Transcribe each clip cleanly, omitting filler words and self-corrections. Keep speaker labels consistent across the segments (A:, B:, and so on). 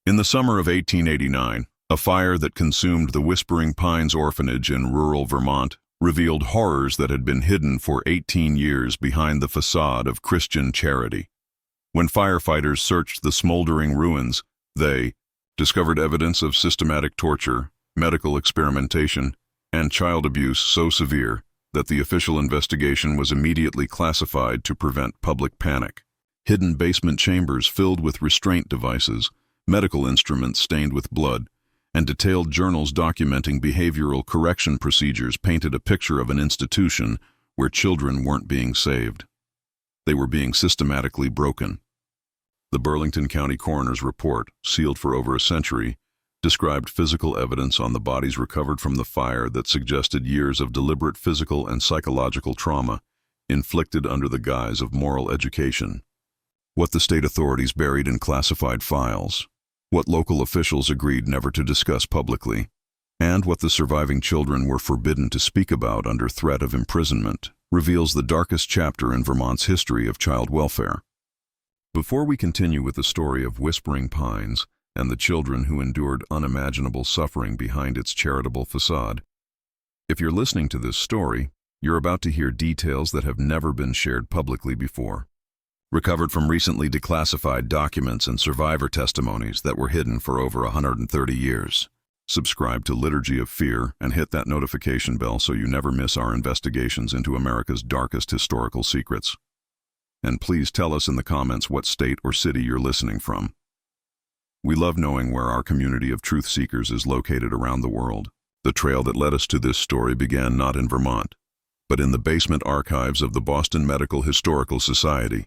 A: In the summer of 1889, a fire that consumed the Whispering Pines Orphanage in rural Vermont revealed horrors that had been hidden for 18 years behind the facade of Christian charity. When firefighters searched the smoldering ruins, they discovered evidence of systematic torture, medical experimentation, and child abuse so severe that the official investigation was immediately classified to prevent public panic. Hidden basement chambers filled with restraint devices, medical instruments stained with blood, and detailed journals documenting behavioral correction procedures painted a picture of an institution where children weren't being saved. They were being systematically broken. The Burlington County Coroner's report, sealed for over a century, described physical evidence on the bodies recovered from the fire that suggested years of deliberate physical and psychological trauma inflicted under the guise of moral education. What the state authorities buried in classified files, what local officials agreed never to discuss publicly, and what the surviving children were forbidden to speak about under threat of imprisonment, reveals the darkest chapter in Vermont's history of child welfare. Before we continue with the story of Whispering Pines and the children who endured unimaginable suffering behind its charitable facade, if you're listening to this story, you're about to hear details that have never been shared publicly before. Recovered from recently declassified documents and survivor testimonies that were hidden for over 130 years. Subscribe to Liturgy of Fear and hit that notification bell so you never miss our investigations into America's darkest historical secrets. And please tell us in the comments what state or city you're listening from. We love knowing where our community of truth seekers is located around the world. The trail that led us to this story began not in Vermont, but in the basement archives of the Boston Medical Historical Society,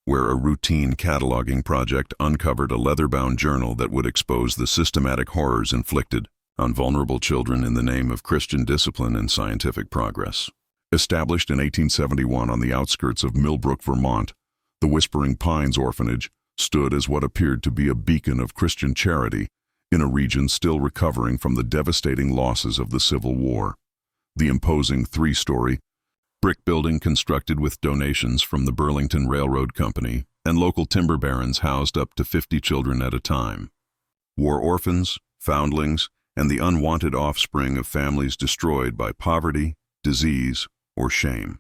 A: where a routine cataloging project uncovered a leather-bound journal that would expose the systematic horrors inflicted on vulnerable children in the name of Christian discipline and scientific progress. Established in 1871 on the outskirts of Millbrook, Vermont, the Whispering Pines Orphanage stood as what appeared to be a beacon of Christian charity in a region still recovering from the devastating losses of the Civil War. The imposing three-story brick building constructed with donations from the Burlington Railroad Company and local timber barons housed up to 50 children at a time. War orphans, foundlings, and the unwanted offspring of families destroyed by poverty, disease, or shame.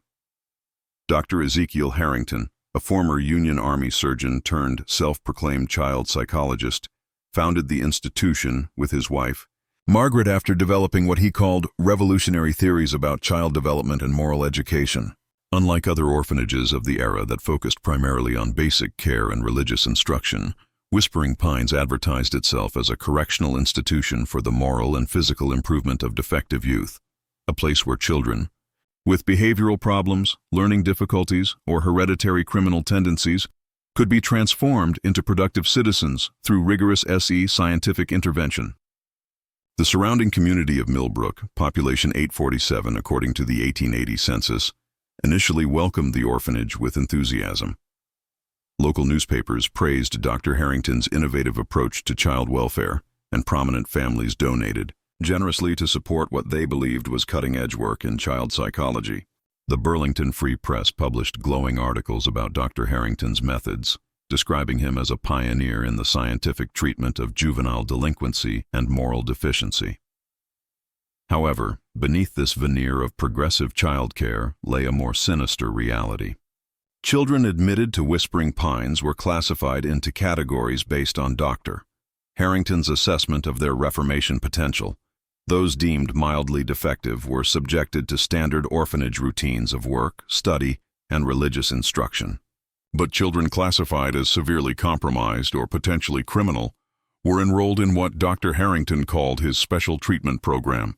A: Dr. Ezekiel Harrington, a former Union Army surgeon turned self-proclaimed child psychologist, founded the institution with his wife, Margaret, after developing what he called revolutionary theories about child development and moral education. Unlike other orphanages of the era that focused primarily on basic care and religious instruction, Whispering Pines advertised itself as a correctional institution for the moral and physical improvement of defective youth, a place where children, with behavioral problems, learning difficulties, or hereditary criminal tendencies, could be transformed into productive citizens through rigorous SE scientific intervention. The surrounding community of Millbrook, population 847 according to the 1880 census, initially welcomed the orphanage with enthusiasm. Local newspapers praised Dr. Harrington's innovative approach to child welfare, and prominent families donated generously to support what they believed was cutting-edge work in child psychology. The Burlington Free Press published glowing articles about Dr. Harrington's methods, describing him as a pioneer in the scientific treatment of juvenile delinquency and moral deficiency. However, beneath this veneer of progressive childcare lay a more sinister reality. Children admitted to Whispering Pines were classified into categories based on Dr. Harrington's assessment of their reformation potential. Those deemed mildly defective were subjected to standard orphanage routines of work, study, and religious instruction. But children classified as severely compromised or potentially criminal were enrolled in what Dr. Harrington called his special treatment program,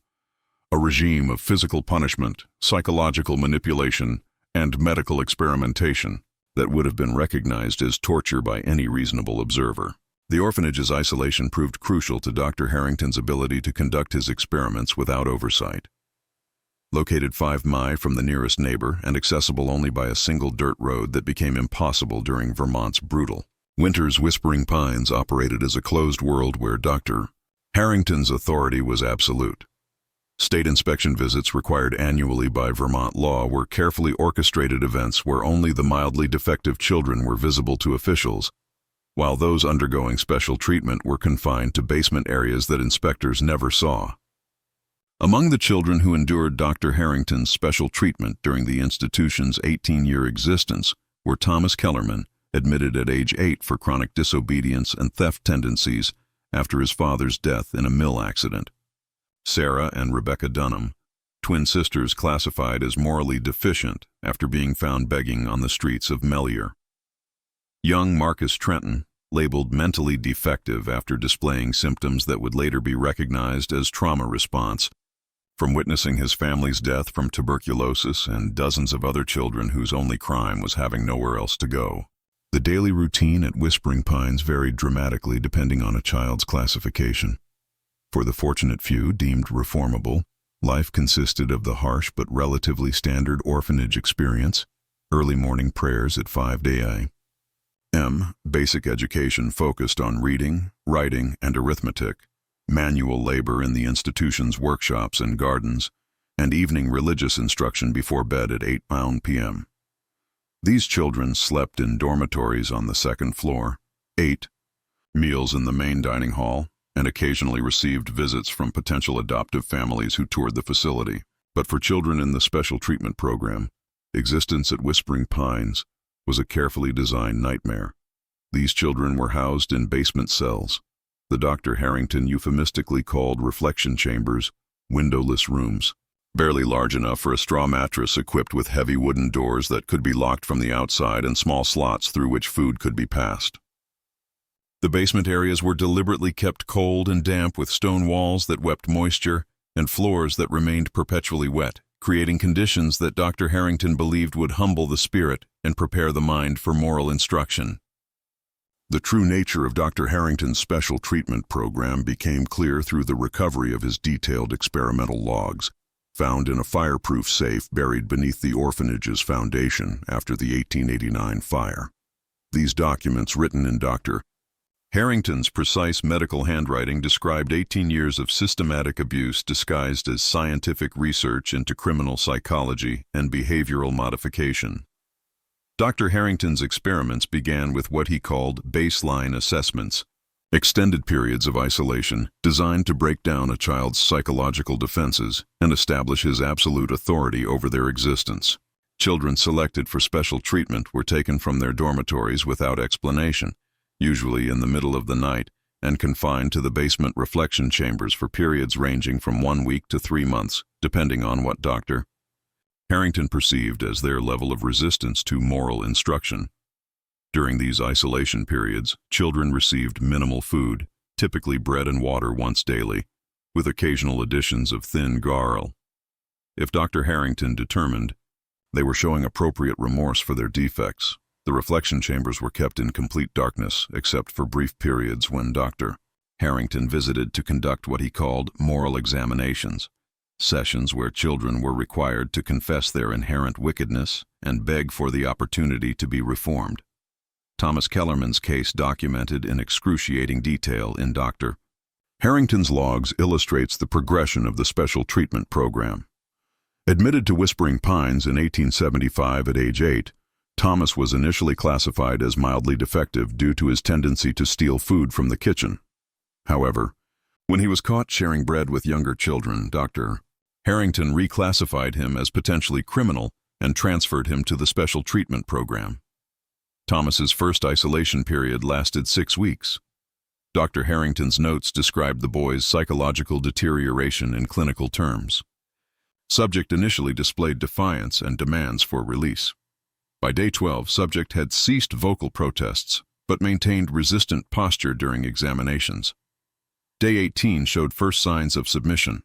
A: a regime of physical punishment, psychological manipulation, and medical experimentation that would have been recognized as torture by any reasonable observer. The orphanage's isolation proved crucial to Dr. Harrington's ability to conduct his experiments without oversight. Located 5 miles from the nearest neighbor and accessible only by a single dirt road that became impossible during Vermont's brutal winters, Whispering Pines operated as a closed world where Dr. Harrington's authority was absolute. State inspection visits required annually by Vermont law were carefully orchestrated events where only the mildly defective children were visible to officials, while those undergoing special treatment were confined to basement areas that inspectors never saw. Among the children who endured Dr. Harrington's special treatment during the institution's 18-year existence were Thomas Kellerman, admitted at age 8 for chronic disobedience and theft tendencies after his father's death in a mill accident; Sarah and Rebecca Dunham, twin sisters classified as morally deficient after being found begging on the streets of Mellier; young Marcus Trenton, labeled mentally defective after displaying symptoms that would later be recognized as trauma response, from witnessing his family's death from tuberculosis and dozens of other children whose only crime was having nowhere else to go. The daily routine at Whispering Pines varied dramatically depending on a child's classification. For the fortunate few deemed reformable, life consisted of the harsh but relatively standard orphanage experience, early morning prayers at 5 a.m., basic education focused on reading, writing, and arithmetic, manual labor in the institution's workshops and gardens, and evening religious instruction before bed at 8 p.m. These children slept in dormitories on the second floor, ate meals in the main dining hall, and occasionally received visits from potential adoptive families who toured the facility. But for children in the special treatment program, existence at Whispering Pines was a carefully designed nightmare. These children were housed in basement cells, the Dr. Harrington euphemistically called reflection chambers, windowless rooms, barely large enough for a straw mattress equipped with heavy wooden doors that could be locked from the outside and small slots through which food could be passed. The basement areas were deliberately kept cold and damp with stone walls that wept moisture and floors that remained perpetually wet, creating conditions that Dr. Harrington believed would humble the spirit and prepare the mind for moral instruction. The true nature of Dr. Harrington's special treatment program became clear through the recovery of his detailed experimental logs, found in a fireproof safe buried beneath the orphanage's foundation after the 1889 fire. These documents, written in Dr. Harrington's precise medical handwriting, described 18 years of systematic abuse disguised as scientific research into criminal psychology and behavioral modification. Dr. Harrington's experiments began with what he called baseline assessments, extended periods of isolation designed to break down a child's psychological defenses and establish his absolute authority over their existence. Children selected for special treatment were taken from their dormitories without explanation, usually in the middle of the night, and confined to the basement reflection chambers for periods ranging from 1 week to 3 months, depending on what Dr. Harrington perceived as their level of resistance to moral instruction. During these isolation periods, children received minimal food, typically bread and water once daily, with occasional additions of thin garl. If Dr. Harrington determined they were showing appropriate remorse for their defects, the reflection chambers were kept in complete darkness except for brief periods when Dr. Harrington visited to conduct what he called moral examinations, sessions where children were required to confess their inherent wickedness and beg for the opportunity to be reformed. Thomas Kellerman's case, documented in excruciating detail in Dr. Harrington's logs, illustrates the progression of the special treatment program. Admitted to Whispering Pines in 1875 at age 8, Thomas was initially classified as mildly defective due to his tendency to steal food from the kitchen. However, when he was caught sharing bread with younger children, Dr. Harrington reclassified him as potentially criminal and transferred him to the special treatment program. Thomas's first isolation period lasted 6 weeks. Dr. Harrington's notes described the boy's psychological deterioration in clinical terms. Subject initially displayed defiance and demands for release. By day 12, subject had ceased vocal protests, but maintained resistant posture during examinations. Day 18 showed first signs of submission.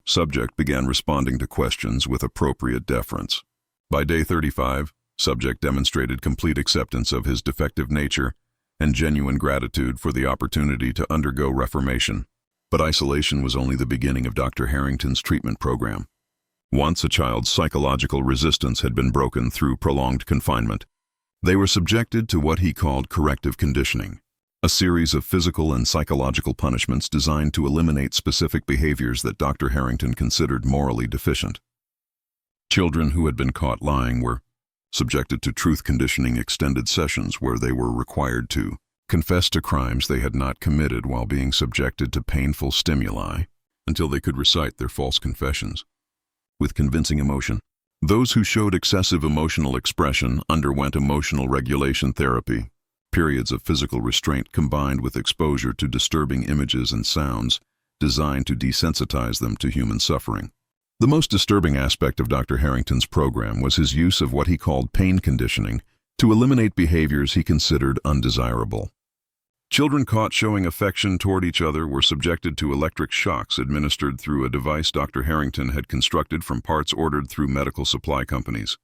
A: Subject began responding to questions with appropriate deference. By day 35, subject demonstrated complete acceptance of his defective nature and genuine gratitude for the opportunity to undergo reformation. But isolation was only the beginning of Dr. Harrington's treatment program. Once a child's psychological resistance had been broken through prolonged confinement, they were subjected to what he called corrective conditioning, a series of physical and psychological punishments designed to eliminate specific behaviors that Dr. Harrington considered morally deficient. Children who had been caught lying were subjected to truth conditioning extended sessions where they were required to confessed to crimes they had not committed while being subjected to painful stimuli until they could recite their false confessions with convincing emotion. Those who showed excessive emotional expression underwent emotional regulation therapy, periods of physical restraint combined with exposure to disturbing images and sounds designed to desensitize them to human suffering. The most disturbing aspect of Dr. Harrington's program was his use of what he called pain conditioning to eliminate behaviors he considered undesirable. Children caught showing affection toward each other were subjected to electric shocks administered through a device Dr. Harrington had constructed from parts ordered through medical supply companies.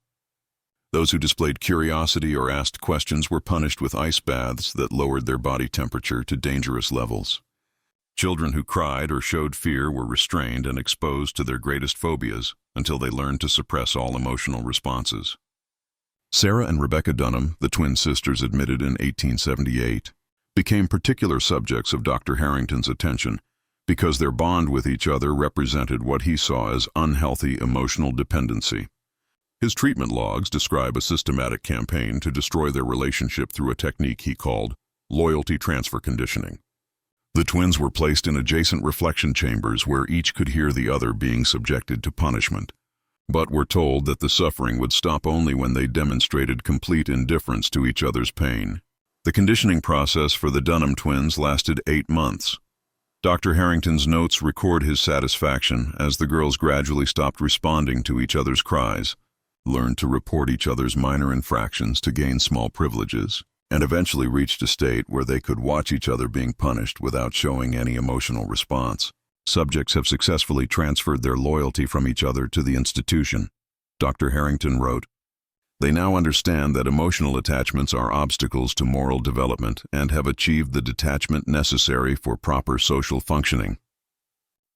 A: Those who displayed curiosity or asked questions were punished with ice baths that lowered their body temperature to dangerous levels. Children who cried or showed fear were restrained and exposed to their greatest phobias until they learned to suppress all emotional responses. Sarah and Rebecca Dunham, the twin sisters admitted in 1878, became particular subjects of Dr. Harrington's attention because their bond with each other represented what he saw as unhealthy emotional dependency. His treatment logs describe a systematic campaign to destroy their relationship through a technique he called loyalty transfer conditioning. The twins were placed in adjacent reflection chambers where each could hear the other being subjected to punishment, but were told that the suffering would stop only when they demonstrated complete indifference to each other's pain. The conditioning process for the Dunham twins lasted 8 months. Dr. Harrington's notes record his satisfaction as the girls gradually stopped responding to each other's cries, learned to report each other's minor infractions to gain small privileges, and eventually reached a state where they could watch each other being punished without showing any emotional response. Subjects have successfully transferred their loyalty from each other to the institution. Dr. Harrington wrote, "They now understand that emotional attachments are obstacles to moral development and have achieved the detachment necessary for proper social functioning."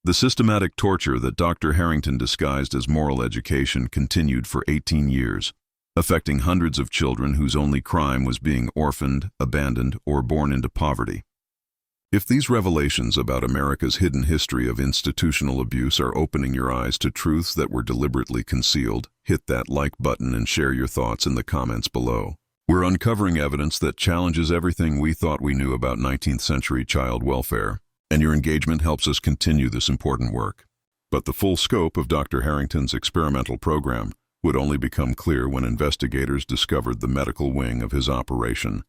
A: The systematic torture that Dr. Harrington disguised as moral education continued for 18 years, affecting hundreds of children whose only crime was being orphaned, abandoned, or born into poverty. If these revelations about America's hidden history of institutional abuse are opening your eyes to truths that were deliberately concealed, hit that like button and share your thoughts in the comments below. We're uncovering evidence that challenges everything we thought we knew about 19th century child welfare, and your engagement helps us continue this important work. But the full scope of Dr. Harrington's experimental program would only become clear when investigators discovered the medical wing of his operation,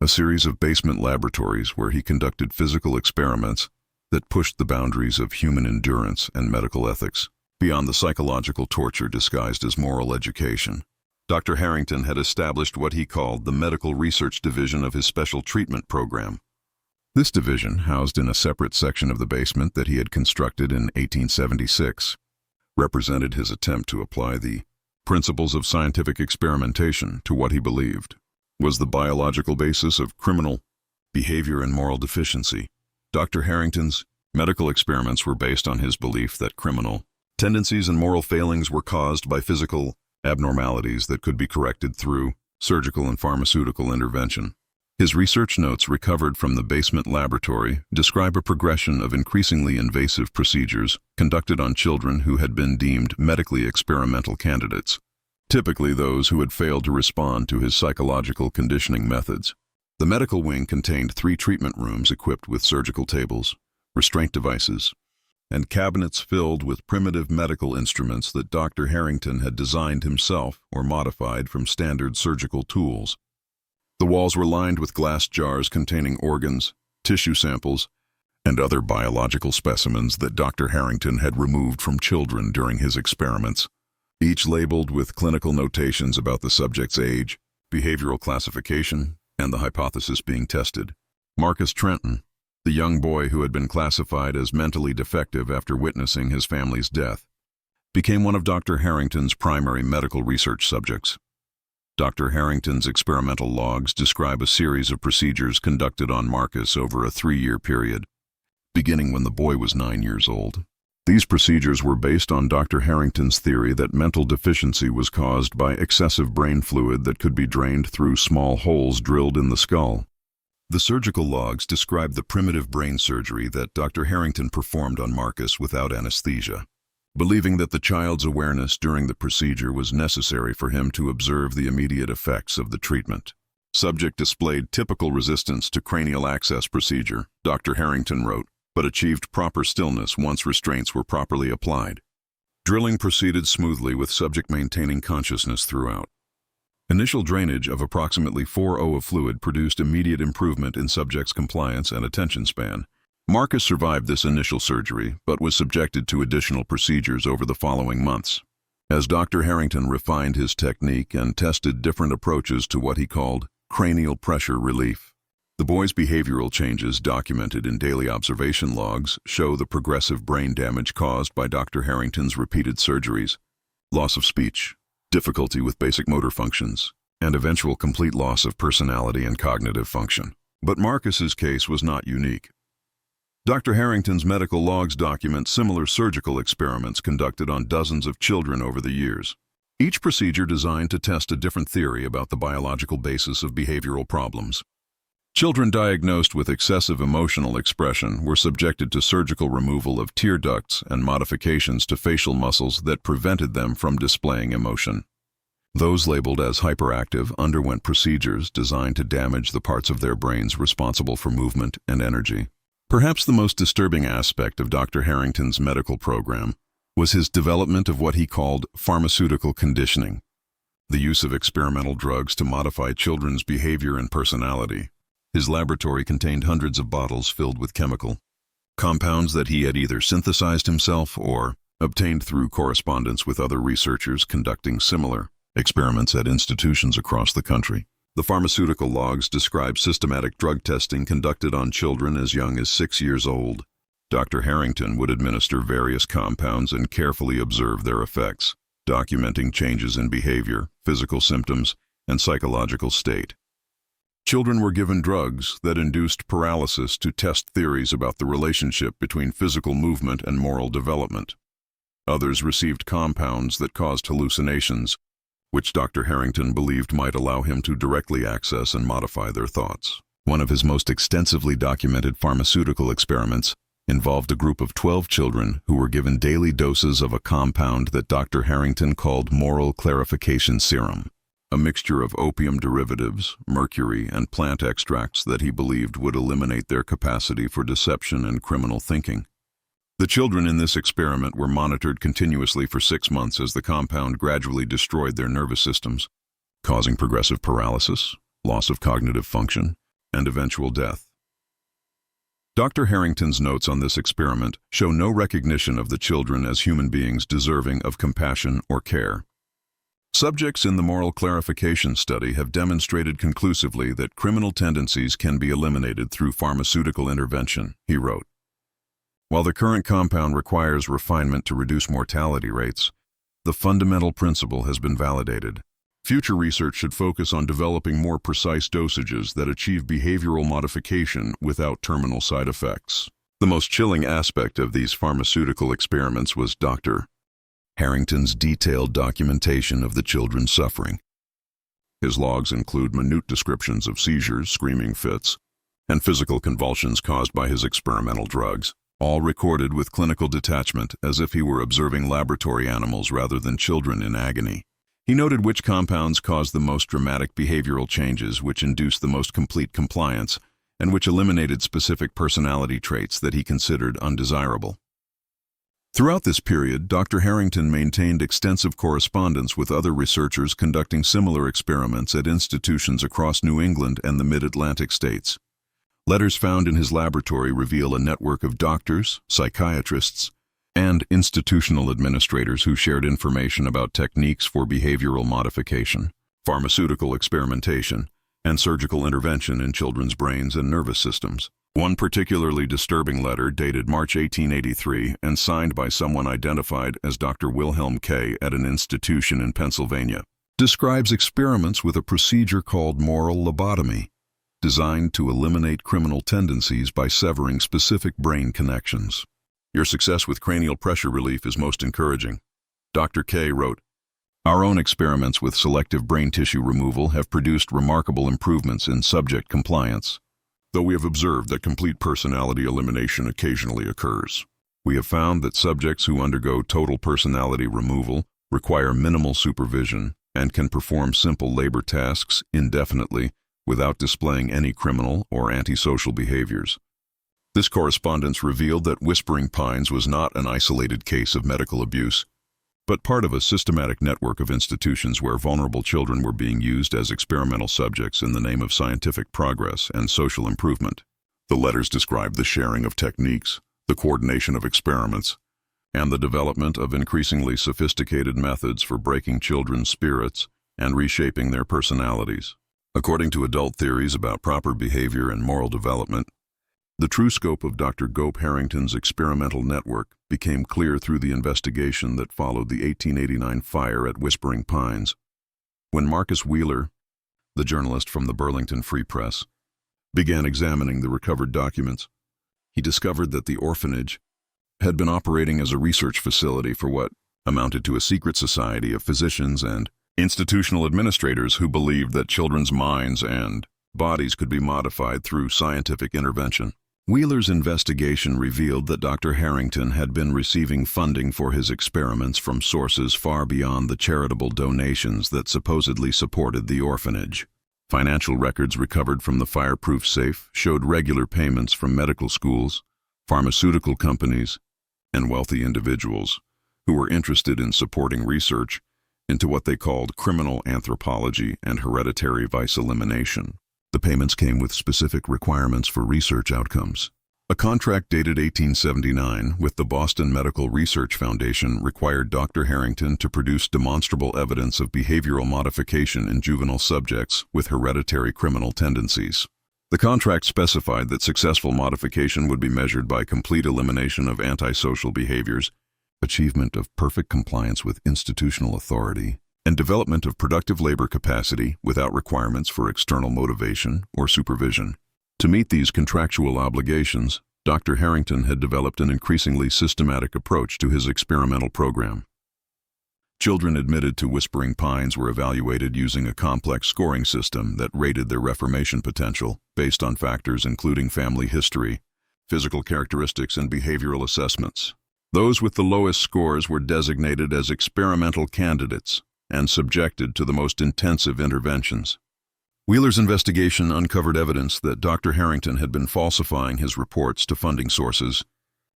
A: a series of basement laboratories where he conducted physical experiments that pushed the boundaries of human endurance and medical ethics beyond the psychological torture disguised as moral education. Dr. Harrington had established what he called the Medical Research Division of his Special Treatment Program. This division, housed in a separate section of the basement that he had constructed in 1876, represented his attempt to apply the principles of scientific experimentation to what he believed was the biological basis of criminal behavior and moral deficiency. Dr. Harrington's medical experiments were based on his belief that criminal tendencies and moral failings were caused by physical abnormalities that could be corrected through surgical and pharmaceutical intervention. His research notes recovered from the basement laboratory describe a progression of increasingly invasive procedures conducted on children who had been deemed medically experimental candidates, typically those who had failed to respond to his psychological conditioning methods. The medical wing contained 3 treatment rooms equipped with surgical tables, restraint devices, and cabinets filled with primitive medical instruments that Dr. Harrington had designed himself or modified from standard surgical tools. The walls were lined with glass jars containing organs, tissue samples, and other biological specimens that Dr. Harrington had removed from children during his experiments, each labeled with clinical notations about the subject's age, behavioral classification, and the hypothesis being tested. Marcus Trenton, the young boy who had been classified as mentally defective after witnessing his family's death, became one of Dr. Harrington's primary medical research subjects. Dr. Harrington's experimental logs describe a series of procedures conducted on Marcus over a 3-year period, beginning when the boy was 9 years old. These procedures were based on Dr. Harrington's theory that mental deficiency was caused by excessive brain fluid that could be drained through small holes drilled in the skull. The surgical logs describe the primitive brain surgery that Dr. Harrington performed on Marcus without anesthesia, believing that the child's awareness during the procedure was necessary for him to observe the immediate effects of the treatment. Subject displayed typical resistance to cranial access procedure, Dr. Harrington wrote, but achieved proper stillness once restraints were properly applied. Drilling proceeded smoothly with subject maintaining consciousness throughout. Initial drainage of approximately 4 of fluid produced immediate improvement in subject's compliance and attention span. Marcus survived this initial surgery, but was subjected to additional procedures over the following months. As Dr. Harrington refined his technique and tested different approaches to what he called cranial pressure relief, the boy's behavioral changes documented in daily observation logs show the progressive brain damage caused by Dr. Harrington's repeated surgeries, loss of speech, difficulty with basic motor functions, and eventual complete loss of personality and cognitive function. But Marcus's case was not unique. Dr. Harrington's medical logs document similar surgical experiments conducted on dozens of children over the years. Each procedure designed to test a different theory about the biological basis of behavioral problems. Children diagnosed with excessive emotional expression were subjected to surgical removal of tear ducts and modifications to facial muscles that prevented them from displaying emotion. Those labeled as hyperactive underwent procedures designed to damage the parts of their brains responsible for movement and energy. Perhaps the most disturbing aspect of Dr. Harrington's medical program was his development of what he called pharmaceutical conditioning, the use of experimental drugs to modify children's behavior and personality. His laboratory contained hundreds of bottles filled with chemical compounds that he had either synthesized himself or obtained through correspondence with other researchers conducting similar experiments at institutions across the country. The pharmaceutical logs describe systematic drug testing conducted on children as young as 6 years old. Dr. Harrington would administer various compounds and carefully observe their effects, documenting changes in behavior, physical symptoms, and psychological state. Children were given drugs that induced paralysis to test theories about the relationship between physical movement and moral development. Others received compounds that caused hallucinations, which Dr. Harrington believed might allow him to directly access and modify their thoughts. One of his most extensively documented pharmaceutical experiments involved a group of 12 children who were given daily doses of a compound that Dr. Harrington called moral clarification serum, a mixture of opium derivatives, mercury, and plant extracts that he believed would eliminate their capacity for deception and criminal thinking. The children in this experiment were monitored continuously for 6 months as the compound gradually destroyed their nervous systems, causing progressive paralysis, loss of cognitive function, and eventual death. Dr. Harrington's notes on this experiment show no recognition of the children as human beings deserving of compassion or care. Subjects in the moral clarification study have demonstrated conclusively that criminal tendencies can be eliminated through pharmaceutical intervention, he wrote. While the current compound requires refinement to reduce mortality rates, the fundamental principle has been validated. Future research should focus on developing more precise dosages that achieve behavioral modification without terminal side effects. The most chilling aspect of these pharmaceutical experiments was Dr. Harrington's detailed documentation of the children's suffering. His logs include minute descriptions of seizures, screaming fits, and physical convulsions caused by his experimental drugs, all recorded with clinical detachment as if he were observing laboratory animals rather than children in agony. He noted which compounds caused the most dramatic behavioral changes, which induced the most complete compliance, and which eliminated specific personality traits that he considered undesirable. Throughout this period, Dr. Harrington maintained extensive correspondence with other researchers conducting similar experiments at institutions across New England and the Mid-Atlantic states. Letters found in his laboratory reveal a network of doctors, psychiatrists, and institutional administrators who shared information about techniques for behavioral modification, pharmaceutical experimentation, and surgical intervention in children's brains and nervous systems. One particularly disturbing letter, dated March 1883 and signed by someone identified as Dr. Wilhelm K. at an institution in Pennsylvania, describes experiments with a procedure called moral lobotomy, designed to eliminate criminal tendencies by severing specific brain connections. Your success with cranial pressure relief is most encouraging. Dr. K. wrote, "Our own experiments with selective brain tissue removal have produced remarkable improvements in subject compliance. Though we have observed that complete personality elimination occasionally occurs, we have found that subjects who undergo total personality removal require minimal supervision and can perform simple labor tasks indefinitely without displaying any criminal or antisocial behaviors. This correspondence revealed that Whispering Pines was not an isolated case of medical abuse, but part of a systematic network of institutions where vulnerable children were being used as experimental subjects in the name of scientific progress and social improvement. The letters described the sharing of techniques, the coordination of experiments, and the development of increasingly sophisticated methods for breaking children's spirits and reshaping their personalities. According to adult theories about proper behavior and moral development, the true scope of Dr. Gope Harrington's experimental network became clear through the investigation that followed the 1889 fire at Whispering Pines. When Marcus Wheeler, the journalist from the Burlington Free Press, began examining the recovered documents, he discovered that the orphanage had been operating as a research facility for what amounted to a secret society of physicians and institutional administrators who believed that children's minds and bodies could be modified through scientific intervention. Wheeler's investigation revealed that Dr. Harrington had been receiving funding for his experiments from sources far beyond the charitable donations that supposedly supported the orphanage. Financial records recovered from the fireproof safe showed regular payments from medical schools, pharmaceutical companies, and wealthy individuals who were interested in supporting research into what they called criminal anthropology and hereditary vice elimination. The payments came with specific requirements for research outcomes. A contract dated 1879 with the Boston Medical Research Foundation required Dr. Harrington to produce demonstrable evidence of behavioral modification in juvenile subjects with hereditary criminal tendencies. The contract specified that successful modification would be measured by complete elimination of antisocial behaviors, achievement of perfect compliance with institutional authority, and development of productive labor capacity without requirements for external motivation or supervision. To meet these contractual obligations, Dr. Harrington had developed an increasingly systematic approach to his experimental program. Children admitted to Whispering Pines were evaluated using a complex scoring system that rated their reformation potential based on factors including family history, physical characteristics, and behavioral assessments. Those with the lowest scores were designated as experimental candidates and subjected to the most intensive interventions. Wheeler's investigation uncovered evidence that Dr. Harrington had been falsifying his reports to funding sources,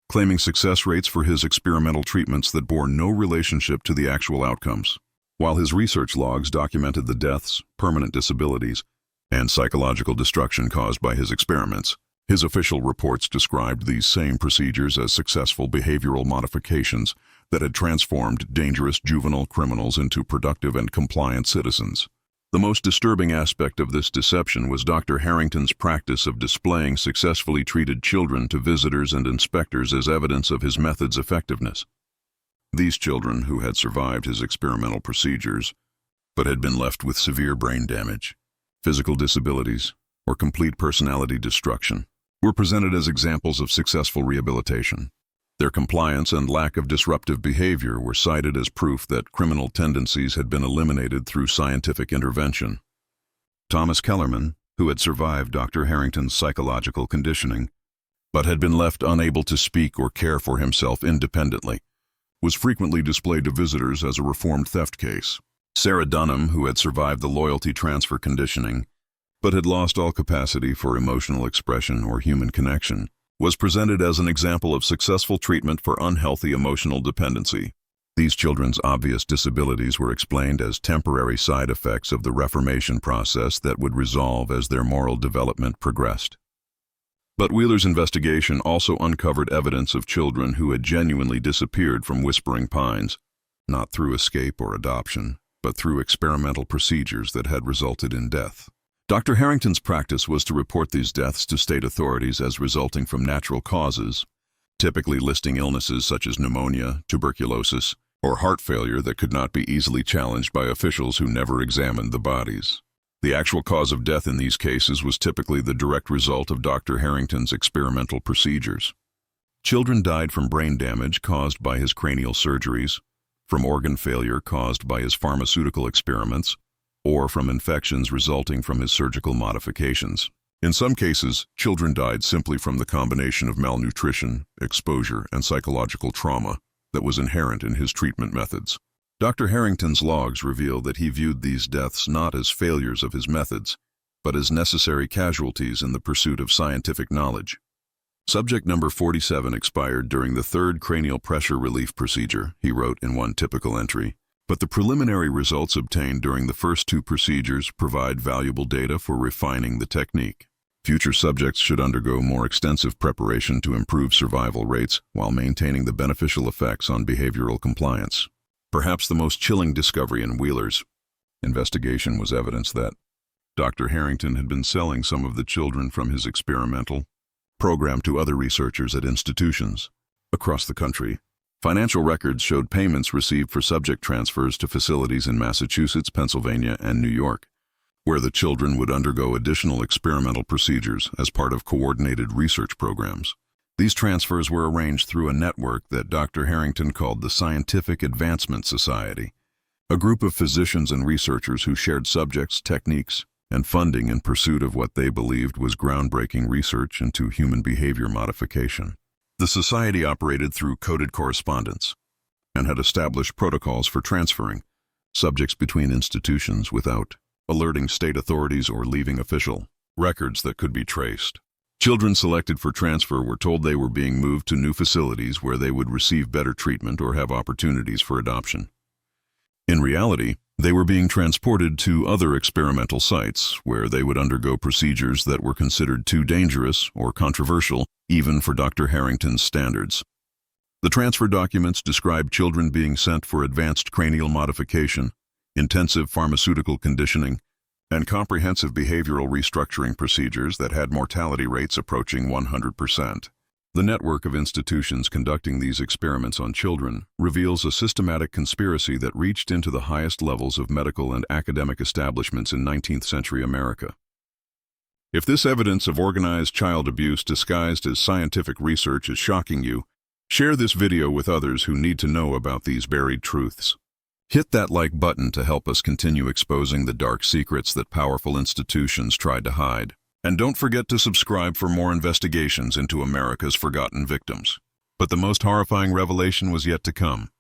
A: claiming success rates for his experimental treatments that bore no relationship to the actual outcomes. While his research logs documented the deaths, permanent disabilities, and psychological destruction caused by his experiments, his official reports described these same procedures as successful behavioral modifications that had transformed dangerous juvenile criminals into productive and compliant citizens. The most disturbing aspect of this deception was Dr. Harrington's practice of displaying successfully treated children to visitors and inspectors as evidence of his method's effectiveness. These children, who had survived his experimental procedures, but had been left with severe brain damage, physical disabilities, or complete personality destruction, were presented as examples of successful rehabilitation. Their compliance and lack of disruptive behavior were cited as proof that criminal tendencies had been eliminated through scientific intervention. Thomas Kellerman, who had survived Dr. Harrington's psychological conditioning, but had been left unable to speak or care for himself independently, was frequently displayed to visitors as a reformed theft case. Sarah Dunham, who had survived the loyalty transfer conditioning, but had lost all capacity for emotional expression or human connection, was presented as an example of successful treatment for unhealthy emotional dependency. These children's obvious disabilities were explained as temporary side effects of the reformation process that would resolve as their moral development progressed. But Wheeler's investigation also uncovered evidence of children who had genuinely disappeared from Whispering Pines, not through escape or adoption, but through experimental procedures that had resulted in death. Dr. Harrington's practice was to report these deaths to state authorities as resulting from natural causes, typically listing illnesses such as pneumonia, tuberculosis, or heart failure that could not be easily challenged by officials who never examined the bodies. The actual cause of death in these cases was typically the direct result of Dr. Harrington's experimental procedures. Children died from brain damage caused by his cranial surgeries, from organ failure caused by his pharmaceutical experiments, or from infections resulting from his surgical modifications. In some cases, children died simply from the combination of malnutrition, exposure, and psychological trauma that was inherent in his treatment methods. Dr. Harrington's logs reveal that he viewed these deaths not as failures of his methods, but as necessary casualties in the pursuit of scientific knowledge. Subject number 47 expired during the third cranial pressure relief procedure, he wrote in one typical entry. But the preliminary results obtained during the first two procedures provide valuable data for refining the technique. Future subjects should undergo more extensive preparation to improve survival rates while maintaining the beneficial effects on behavioral compliance. Perhaps the most chilling discovery in Wheeler's investigation was evidence that Dr. Harrington had been selling some of the children from his experimental program to other researchers at institutions across the country. Financial records showed payments received for subject transfers to facilities in Massachusetts, Pennsylvania, and New York, where the children would undergo additional experimental procedures as part of coordinated research programs. These transfers were arranged through a network that Dr. Harrington called the Scientific Advancement Society, a group of physicians and researchers who shared subjects, techniques, and funding in pursuit of what they believed was groundbreaking research into human behavior modification. The society operated through coded correspondence and had established protocols for transferring subjects between institutions without alerting state authorities or leaving official records that could be traced. Children selected for transfer were told they were being moved to new facilities where they would receive better treatment or have opportunities for adoption. In reality, they were being transported to other experimental sites where they would undergo procedures that were considered too dangerous or controversial, even for Dr. Harrington's standards. The transfer documents described children being sent for advanced cranial modification, intensive pharmaceutical conditioning, and comprehensive behavioral restructuring procedures that had mortality rates approaching 100%. The network of institutions conducting these experiments on children reveals a systematic conspiracy that reached into the highest levels of medical and academic establishments in 19th century America. If this evidence of organized child abuse disguised as scientific research is shocking you, share this video with others who need to know about these buried truths. Hit that like button to help us continue exposing the dark secrets that powerful institutions tried to hide. And don't forget to subscribe for more investigations into America's forgotten victims. But the most horrifying revelation was yet to come.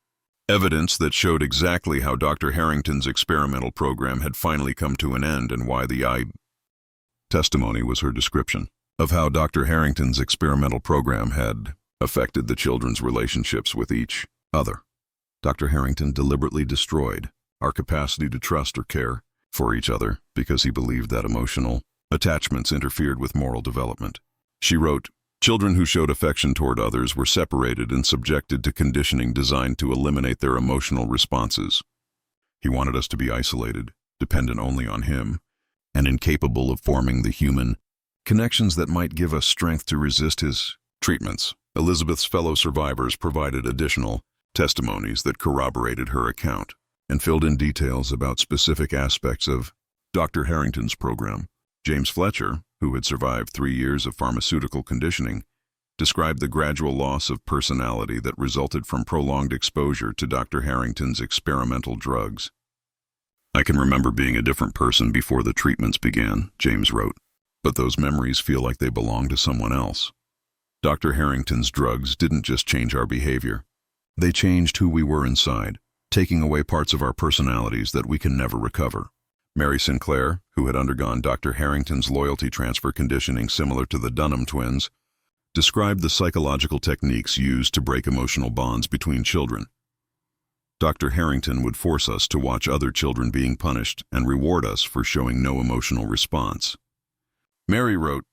A: Evidence that showed exactly how Dr. Harrington's experimental program had finally come to an end and why the testimony was her description of how Dr. Harrington's experimental program had affected the children's relationships with each other. Dr. Harrington deliberately destroyed our capacity to trust or care for each other because he believed that emotional attachments interfered with moral development. She wrote, "Children who showed affection toward others were separated and subjected to conditioning designed to eliminate their emotional responses. He wanted us to be isolated, dependent only on him, and incapable of forming the human connections that might give us strength to resist his treatments." Elizabeth's fellow survivors provided additional testimonies that corroborated her account and filled in details about specific aspects of Dr. Harrington's program. James Fletcher, who had survived 3 years of pharmaceutical conditioning, described the gradual loss of personality that resulted from prolonged exposure to Dr. Harrington's experimental drugs. "I can remember being a different person before the treatments began," James wrote, "but those memories feel like they belong to someone else. Dr. Harrington's drugs didn't just change our behavior. They changed who we were inside, taking away parts of our personalities that we can never recover." Mary Sinclair, who had undergone Dr. Harrington's loyalty transfer conditioning similar to the Dunham twins, described the psychological techniques used to break emotional bonds between children. Dr. Harrington would force us to watch other children being punished and reward us for showing no emotional response. Mary wrote,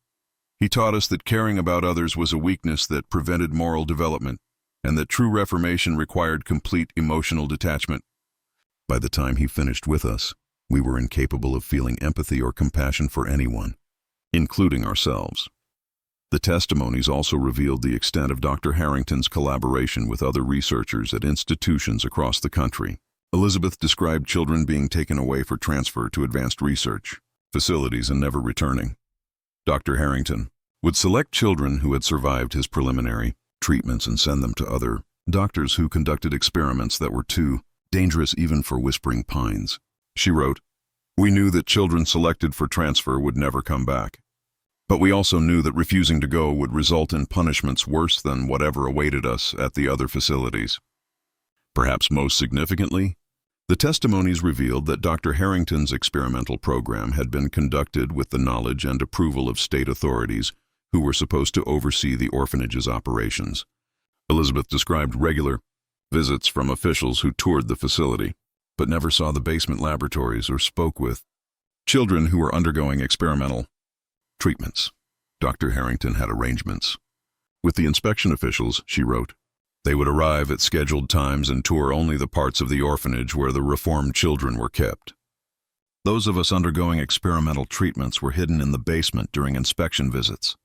A: "He taught us that caring about others was a weakness that prevented moral development, and that true reformation required complete emotional detachment. By the time he finished with us, we were incapable of feeling empathy or compassion for anyone, including ourselves." The testimonies also revealed the extent of Dr. Harrington's collaboration with other researchers at institutions across the country. Elizabeth described children being taken away for transfer to advanced research facilities and never returning. Dr. Harrington would select children who had survived his preliminary treatments and send them to other doctors who conducted experiments that were too dangerous even for Whispering Pines. She wrote, "We knew that children selected for transfer would never come back. But we also knew that refusing to go would result in punishments worse than whatever awaited us at the other facilities. Perhaps most significantly, The testimonies revealed that Dr. Harrington's experimental program had been conducted with the knowledge and approval of state authorities who were supposed to oversee the orphanage's operations. Elizabeth described regular visits from officials who toured the facility, but never saw the basement laboratories or spoke with children who were undergoing experimental treatments. Dr. Harrington had arrangements with the inspection officials, she wrote. They would arrive at scheduled times and tour only the parts of the orphanage where the reformed children were kept. Those of us undergoing experimental treatments were hidden in the basement during inspection visits,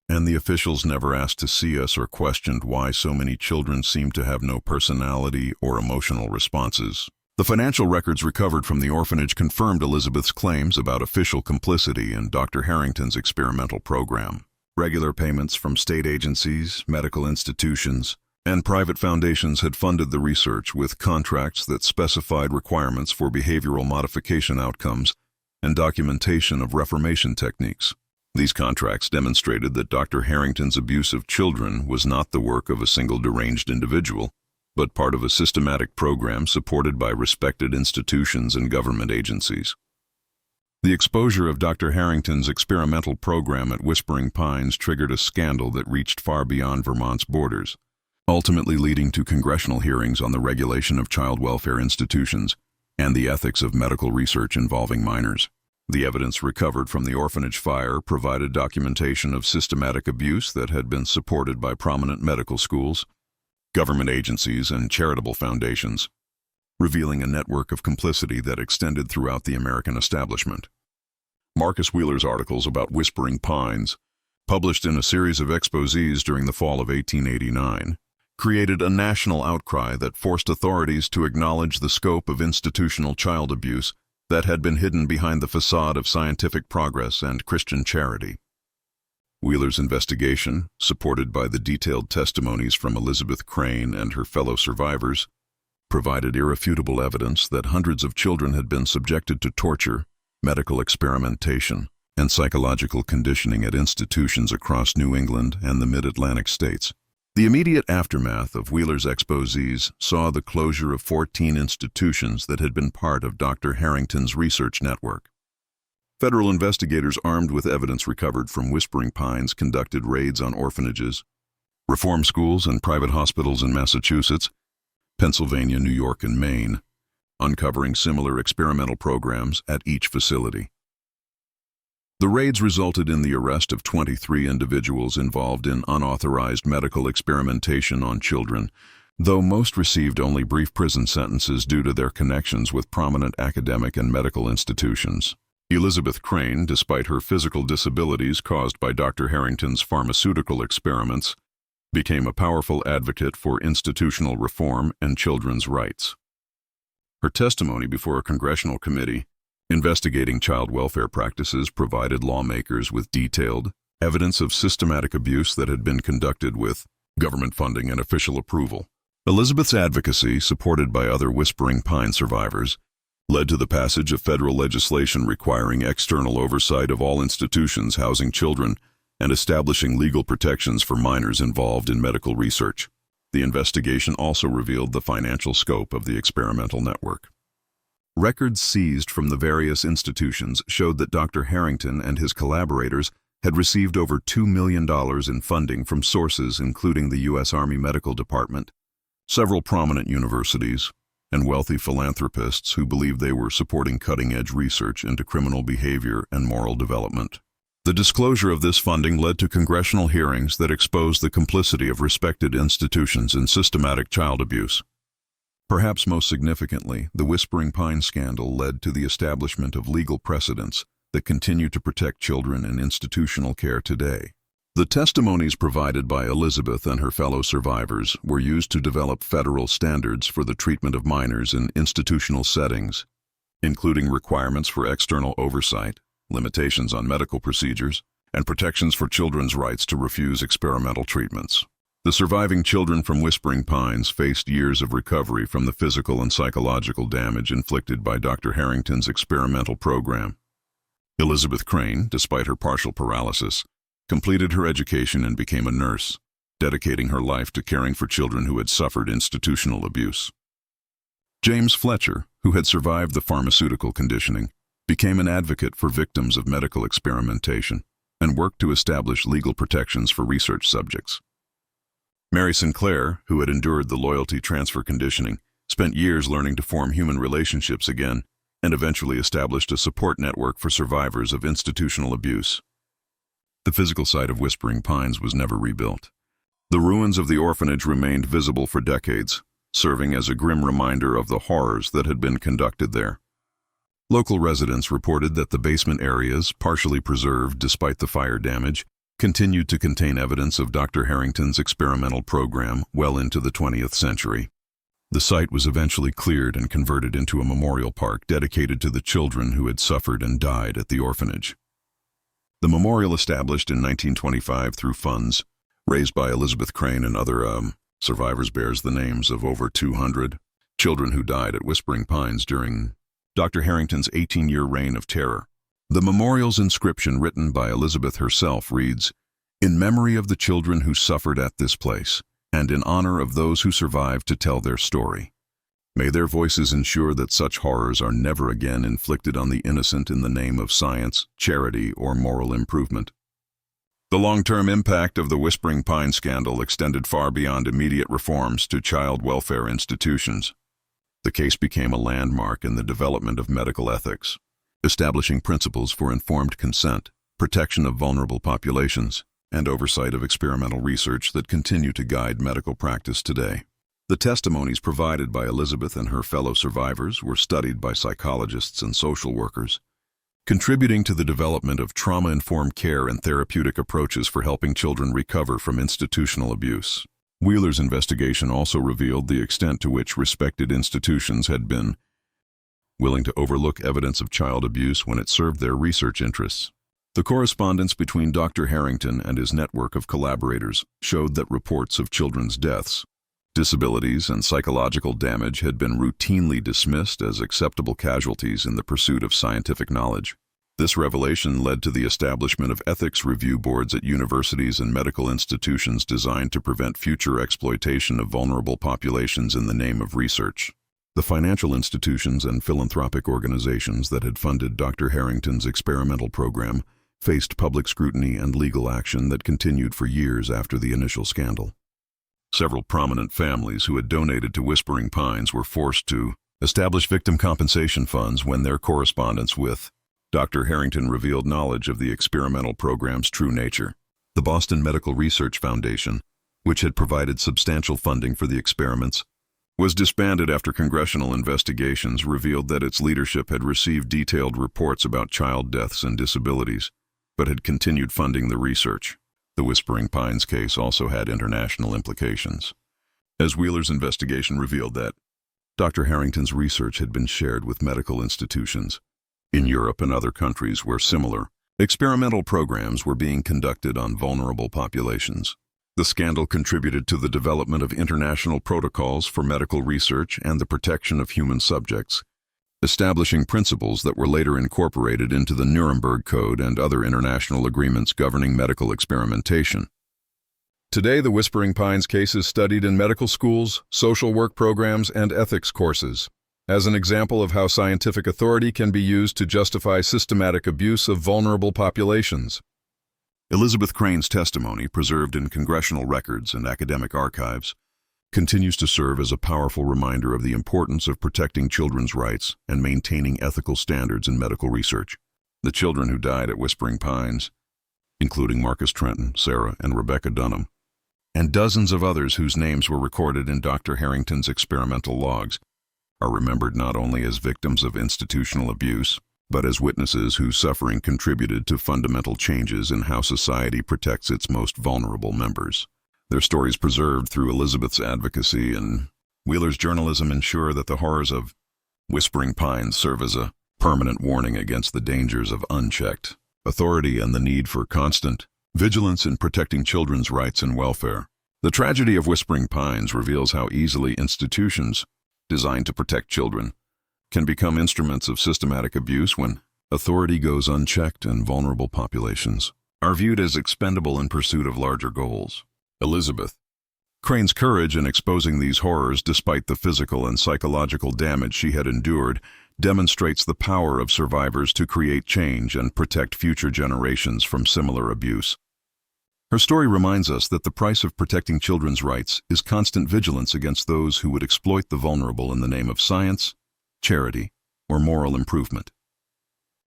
A: and the officials never asked to see us or questioned why so many children seemed to have no personality or emotional responses. The financial records recovered from the orphanage confirmed Elizabeth's claims about official complicity in Dr. Harrington's experimental program. Regular payments from state agencies, medical institutions, and private foundations had funded the research with contracts that specified requirements for behavioral modification outcomes and documentation of reformation techniques. These contracts demonstrated that Dr. Harrington's abuse of children was not the work of a single deranged individual, but part of a systematic program supported by respected institutions and government agencies. The exposure of Dr. Harrington's experimental program at Whispering Pines triggered a scandal that reached far beyond Vermont's borders, ultimately leading to congressional hearings on the regulation of child welfare institutions and the ethics of medical research involving minors. The evidence recovered from the orphanage fire provided documentation of systematic abuse that had been supported by prominent medical schools, government agencies, and charitable foundations, revealing a network of complicity that extended throughout the American establishment. Marcus Wheeler's articles about Whispering Pines, published in a series of exposés during the fall of 1889, created a national outcry that forced authorities to acknowledge the scope of institutional child abuse that had been hidden behind the facade of scientific progress and Christian charity. Wheeler's investigation, supported by the detailed testimonies from Elizabeth Crane and her fellow survivors, provided irrefutable evidence that hundreds of children had been subjected to torture, medical experimentation, and psychological conditioning at institutions across New England and the mid-Atlantic states. The immediate aftermath of Wheeler's exposés saw the closure of 14 institutions that had been part of Dr. Harrington's research network. Federal investigators armed with evidence recovered from Whispering Pines conducted raids on orphanages, reform schools, and private hospitals in Massachusetts, Pennsylvania, New York, and Maine, uncovering similar experimental programs at each facility. The raids resulted in the arrest of 23 individuals involved in unauthorized medical experimentation on children, though most received only brief prison sentences due to their connections with prominent academic and medical institutions. Elizabeth Crane, despite her physical disabilities caused by Dr. Harrington's pharmaceutical experiments, became a powerful advocate for institutional reform and children's rights. Her testimony before a congressional committee investigating child welfare practices provided lawmakers with detailed evidence of systematic abuse that had been conducted with government funding and official approval. Elizabeth's advocacy, supported by other Whispering Pine survivors, led to the passage of federal legislation requiring external oversight of all institutions housing children and establishing legal protections for minors involved in medical research. The investigation also revealed the financial scope of the experimental network. Records seized from the various institutions showed that Dr. Harrington and his collaborators had received over $2 million in funding from sources including the U.S. Army Medical Department, several prominent universities, and wealthy philanthropists who believed they were supporting cutting-edge research into criminal behavior and moral development. The disclosure of this funding led to congressional hearings that exposed the complicity of respected institutions in systematic child abuse. Perhaps most significantly, the Whispering Pines scandal led to the establishment of legal precedents that continue to protect children in institutional care today. The testimonies provided by Elizabeth and her fellow survivors were used to develop federal standards for the treatment of minors in institutional settings, including requirements for external oversight, limitations on medical procedures, and protections for children's rights to refuse experimental treatments. The surviving children from Whispering Pines faced years of recovery from the physical and psychological damage inflicted by Dr. Harrington's experimental program. Elizabeth Crane, despite her partial paralysis, completed her education and became a nurse, dedicating her life to caring for children who had suffered institutional abuse. James Fletcher, who had survived the pharmaceutical conditioning, became an advocate for victims of medical experimentation and worked to establish legal protections for research subjects. Mary Sinclair, who had endured the loyalty transfer conditioning, spent years learning to form human relationships again and eventually established a support network for survivors of institutional abuse. The physical site of Whispering Pines was never rebuilt. The ruins of the orphanage remained visible for decades, serving as a grim reminder of the horrors that had been conducted there. Local residents reported that the basement areas, partially preserved despite the fire damage, continued to contain evidence of Dr. Harrington's experimental program well into the 20th century. The site was eventually cleared and converted into a memorial park dedicated to the children who had suffered and died at the orphanage. The memorial, established in 1925 through funds raised by Elizabeth Crane and other survivors, bears the names of over 200 children who died at Whispering Pines during Dr. Harrington's 18-year reign of terror. The memorial's inscription, written by Elizabeth herself, reads, "In memory of the children who suffered at this place, and in honor of those who survived to tell their story. May their voices ensure that such horrors are never again inflicted on the innocent in the name of science, charity, or moral improvement." The long-term impact of the Whispering Pines scandal extended far beyond immediate reforms to child welfare institutions. The case became a landmark in the development of medical ethics, establishing principles for informed consent, protection of vulnerable populations, and oversight of experimental research that continue to guide medical practice today. The testimonies provided by Elizabeth and her fellow survivors were studied by psychologists and social workers, contributing to the development of trauma-informed care and therapeutic approaches for helping children recover from institutional abuse. Wheeler's investigation also revealed the extent to which respected institutions had been willing to overlook evidence of child abuse when it served their research interests. The correspondence between Dr. Harrington and his network of collaborators showed that reports of children's deaths, disabilities, and psychological damage had been routinely dismissed as acceptable casualties in the pursuit of scientific knowledge. This revelation led to the establishment of ethics review boards at universities and medical institutions designed to prevent future exploitation of vulnerable populations in the name of research. The financial institutions and philanthropic organizations that had funded Dr. Harrington's experimental program faced public scrutiny and legal action that continued for years after the initial scandal. Several prominent families who had donated to Whispering Pines were forced to establish victim compensation funds when their correspondence with Dr. Harrington revealed knowledge of the experimental program's true nature. The Boston Medical Research Foundation, which had provided substantial funding for the experiments, was disbanded after congressional investigations revealed that its leadership had received detailed reports about child deaths and disabilities, but had continued funding the research. The Whispering Pines case also had international implications, as Wheeler's investigation revealed that Dr. Harrington's research had been shared with medical institutions in Europe and other countries where similar experimental programs were being conducted on vulnerable populations. The scandal contributed to the development of international protocols for medical research and the protection of human subjects, establishing principles that were later incorporated into the Nuremberg Code and other international agreements governing medical experimentation. Today, the Whispering Pines case is studied in medical schools, social work programs, and ethics courses, as an example of how scientific authority can be used to justify systematic abuse of vulnerable populations. Elizabeth Crane's testimony, preserved in congressional records and academic archives, continues to serve as a powerful reminder of the importance of protecting children's rights and maintaining ethical standards in medical research. The children who died at Whispering Pines, including Marcus Trenton, Sarah, and Rebecca Dunham, and dozens of others whose names were recorded in Dr. Harrington's experimental logs, are remembered not only as victims of institutional abuse, but as witnesses whose suffering contributed to fundamental changes in how society protects its most vulnerable members. Their stories, preserved through Elizabeth's advocacy and Wheeler's journalism, ensure that the horrors of Whispering Pines serve as a permanent warning against the dangers of unchecked authority and the need for constant vigilance in protecting children's rights and welfare. The tragedy of Whispering Pines reveals how easily institutions designed to protect children can become instruments of systematic abuse when authority goes unchecked and vulnerable populations are viewed as expendable in pursuit of larger goals. Elizabeth, Crane's courage in exposing these horrors, despite the physical and psychological damage she had endured, demonstrates the power of survivors to create change and protect future generations from similar abuse. Her story reminds us that the price of protecting children's rights is constant vigilance against those who would exploit the vulnerable in the name of science, charity, or moral improvement.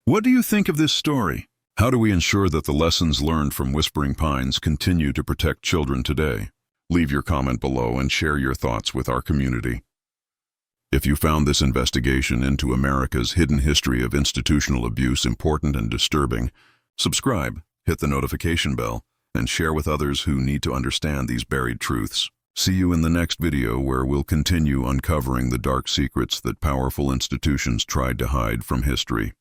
A: What do you think of this story? How do we ensure that the lessons learned from Whispering Pines continue to protect children today? Leave your comment below and share your thoughts with our community. If you found this investigation into America's hidden history of institutional abuse important and disturbing, subscribe, hit the notification bell, and share with others who need to understand these buried truths. See you in the next video where we'll continue uncovering the dark secrets that powerful institutions tried to hide from history.